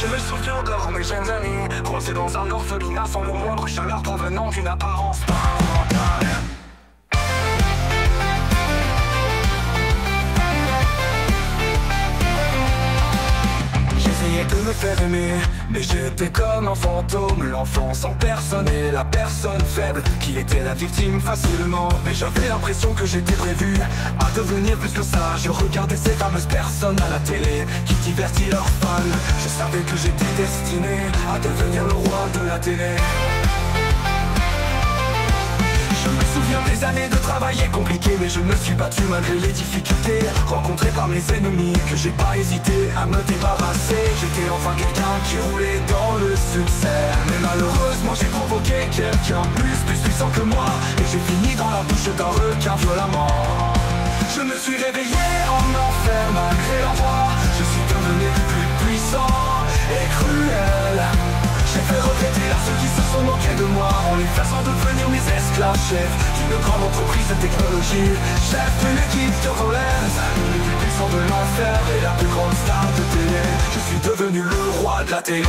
Je me souviens de mes jeunes amis coincés dans un orphelinat sans le moindre chaleur provenant d'une apparence parentale. J'essayais de me faire aimer, mais j'étais comme un fantôme. L'enfant sans personne et la personne faible qui était la victime facilement. Mais j'avais l'impression que j'étais prévu à devenir plus que ça. Je regardais ces fameuses personnes à la télé qui divertissent leurs fans. Je savais que j'étais destiné à devenir le roi de la télé. Je me souviens des années de travail compliqué, mais je me suis battu malgré les difficultés rencontrées par mes ennemis, que j'ai pas hésité à me débarrasser. J'étais enfin quelqu'un qui roulait dans le succès, mais malheureusement j'ai provoqué quelqu'un plus puissant que moi, et j'ai fini dans la bouche d'un requin violemment. Je me suis réveillé en enfer malgré l'envoi. Je suis devenu plus puissant et cruel. J'ai fait regretter à ceux qui se sont moqués de moi en les faisant devenir mes esclaves. Chef d'une grande entreprise de technologie, chef d'une équipe de Rollins, le plus puissant de l'enfer et la plus grande star de télé. Je suis devenu le roi de la télé.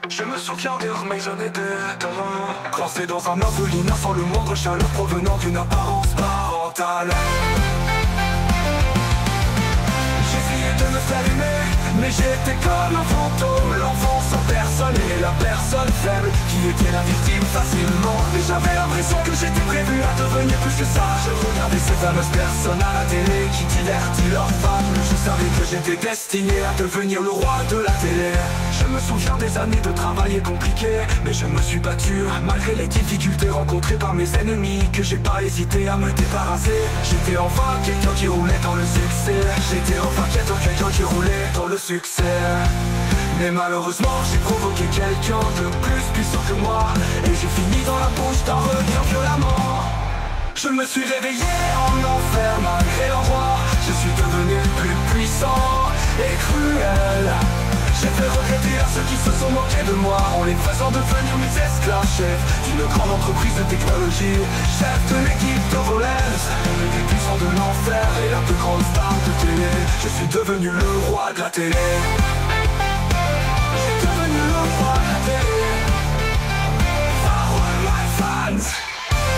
Je me souviens de mes années d'état, coincé dans un orphelinat sans le moindre chaleur provenant d'une apparence parentale. J'essayais de me faire aimer, mais j'étais comme un fantôme. L'enfant sans personne et la personne faible qui était la victime facilement. Mais j'avais l'impression que j'étais prévu à devenir plus que ça. Je regardais ces fameuses personnes à la télé qui divertissent leurs fans. Je savais que j'étais destiné à devenir le roi de la télé. Je me souviens des années de travail compliquées, mais je me suis battu malgré les difficultés rencontrées par mes ennemis, que j'ai pas hésité à me débarrasser. J'étais enfin quelqu'un qui roulait dans le succès. J'étais enfin quelqu'un qui roulait dans le succès. Mais malheureusement j'ai provoqué quelqu'un de plus puissant que moi, et j'ai fini dans la bouche d'un requin violemment. Je me suis réveillé en enfer malgré l'envoi. Je suis devenu plus puissant et cruel. J'ai fait regretter à ceux qui se sont moqués de moi en les faisant devenir mes esclaves. Chef d'une grande entreprise de technologie, chef de l'équipe de Rollins, le plus puissant de l'enfer et la plus grande star de télé. Je suis devenu le roi de la télé.